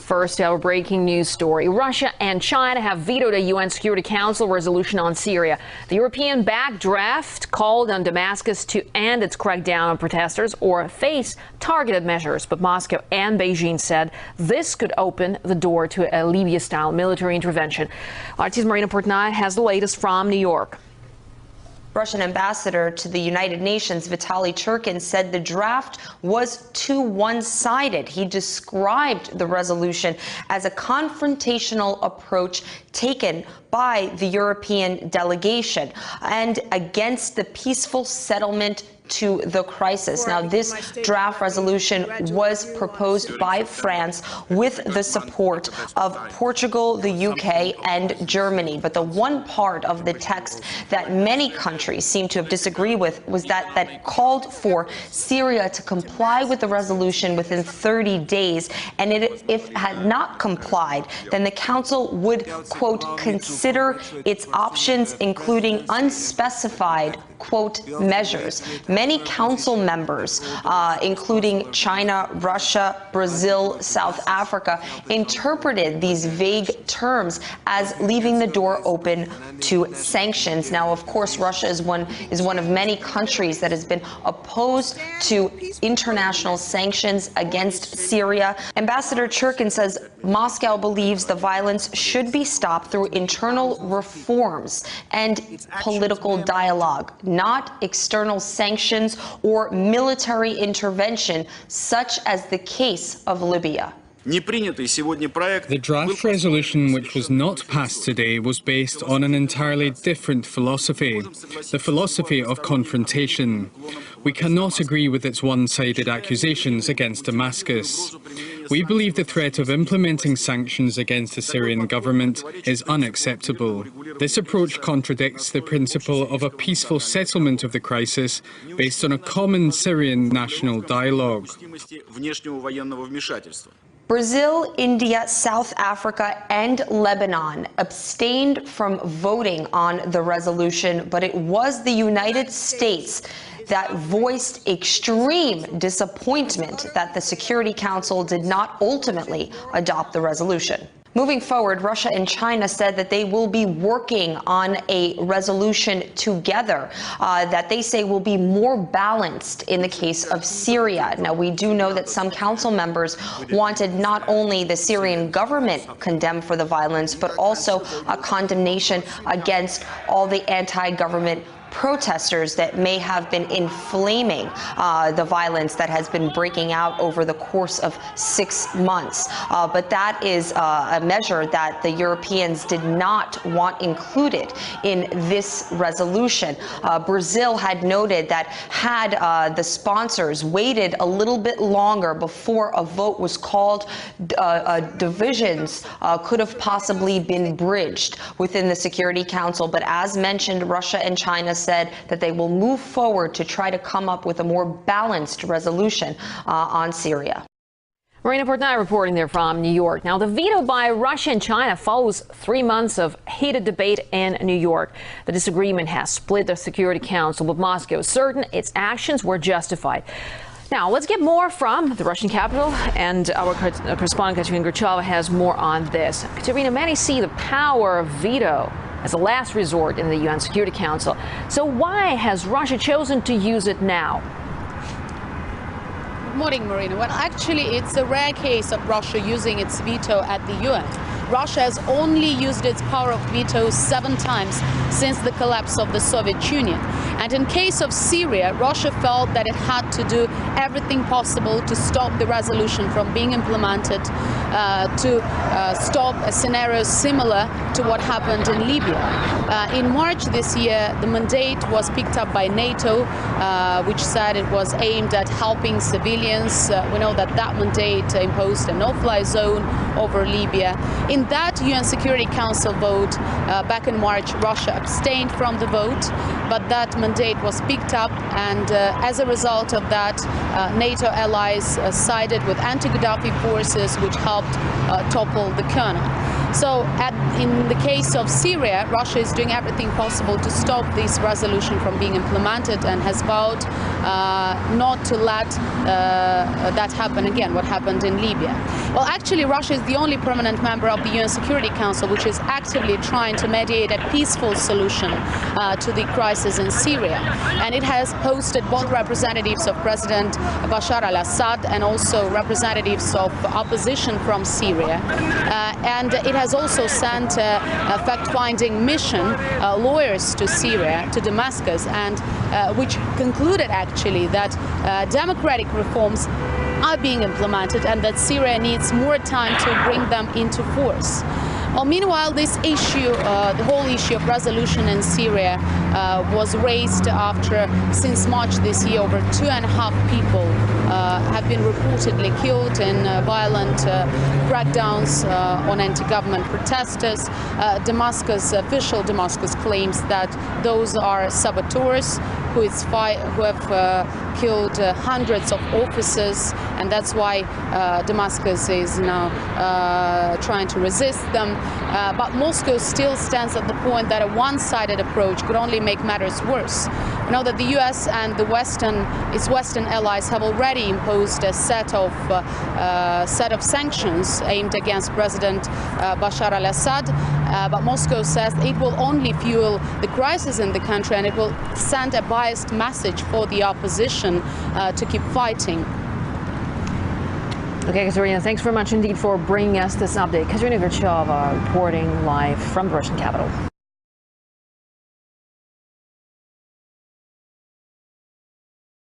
First, our breaking news story. Russia and China have vetoed a UN Security Council resolution on Syria. The European-backed draft called on Damascus to end its crackdown on protesters or face targeted measures. But Moscow and Beijing said this could open the door to a Libya-style military intervention. RT's Marina Portnoy has the latest from New York. Russian ambassador to the United Nations, Vitaly Churkin, said the draft was too one-sided. He described the resolution as a confrontational approach taken by the European delegation and against the peaceful settlement to the crisis. Now, this draft resolution was proposed by France with the support of Portugal, the UK, and Germany. But the one part of the text that many countries seem to have disagreed with was that called for Syria to comply with the resolution within 30 days. And if it had not complied, then the Council would, quote, consider its options, including unspecified, quote, measures. Many council members, including China, Russia, Brazil, South Africa, interpreted these vague terms as leaving the door open to sanctions. Now, of course, Russia is one of many countries that has been opposed to international sanctions against Syria. Ambassador Churkin says Moscow believes the violence should be stopped through internal reforms and political dialogue, not external sanctions or military intervention, such as the case of Libya. The draft resolution, which was not passed today, was based on an entirely different philosophy, the philosophy of confrontation. We cannot agree with its one-sided accusations against Damascus. We believe the threat of implementing sanctions against the Syrian government is unacceptable. This approach contradicts the principle of a peaceful settlement of the crisis based on a common Syrian national dialogue. Brazil, India, South Africa, and Lebanon abstained from voting on the resolution, but it was the United States that voiced extreme disappointment that the Security Council did not ultimately adopt the resolution. Moving forward, Russia and China said that they will be working on a resolution together that they say will be more balanced in the case of Syria. Now, we do know that some council members wanted not only the Syrian government condemned for the violence, but also a condemnation against all the anti-government protesters that may have been inflaming the violence that has been breaking out over the course of 6 months. But that is a measure that the Europeans did not want included in this resolution. Brazil had noted that had the sponsors waited a little bit longer before a vote was called, divisions could have possibly been bridged within the Security Council. But as mentioned, Russia and China said that they will move forward to try to come up with a more balanced resolution on Syria. Marina Portnoy reporting there from New York. Now, the veto by Russia and China follows 3 months of heated debate in New York. The disagreement has split the Security Council, but Moscow is certain its actions were justified. Now, let's get more from the Russian capital, and our correspondent Katerina Gracheva has more on this. Katerina, many see the power of veto as a last resort in the UN Security Council. So why has Russia chosen to use it now? Good morning, Marina. Well, actually, it's a rare case of Russia using its veto at the UN. Russia has only used its power of veto 7 times since the collapse of the Soviet Union. And in case of Syria, Russia felt that it had to do everything possible to stop the resolution from being implemented, to stop a scenario similar to what happened in Libya. In March this year, the mandate was picked up by NATO, which said it was aimed at helping civilians. We know that that mandate imposed a no-fly zone over Libya. In that UN Security Council vote back in March, Russia abstained from the vote, but that mandate was picked up, and as a result of that, NATO allies sided with anti-Gaddafi forces, which helped topple the colonel. So in the case of Syria, Russia is doing everything possible to stop this resolution from being implemented and has vowed not to let that happen again, what happened in Libya. Well, actually, Russia is the only permanent member of the UN Security Council which is actively trying to mediate a peaceful solution to the crisis in Syria. And it has hosted both representatives of President Bashar al-Assad and also representatives of opposition from Syria. And it has also sent a fact-finding mission, lawyers to Syria, to Damascus, and which concluded actually that democratic reforms are being implemented and that Syria needs more time to bring them into force. Well, meanwhile, this issue, the whole issue of resolution in Syria was raised after, since March this year, over 2.5 people have been reportedly killed in violent crackdowns on anti-government protesters. Official Damascus claims that those are saboteurs who have killed hundreds of officers, and that's why Damascus is now trying to resist them. But Moscow still stands at the point that a one-sided approach could only make matters worse. We know that the US and its Western allies have already imposed a set of sanctions aimed against President Bashar al-Assad, but Moscow says it will only fuel the crisis in the country and it will send a biased message for the opposition to keep fighting. Okay, Katerina, thanks very much indeed for bringing us this update. Katerina Gercheva reporting live from the Russian capital.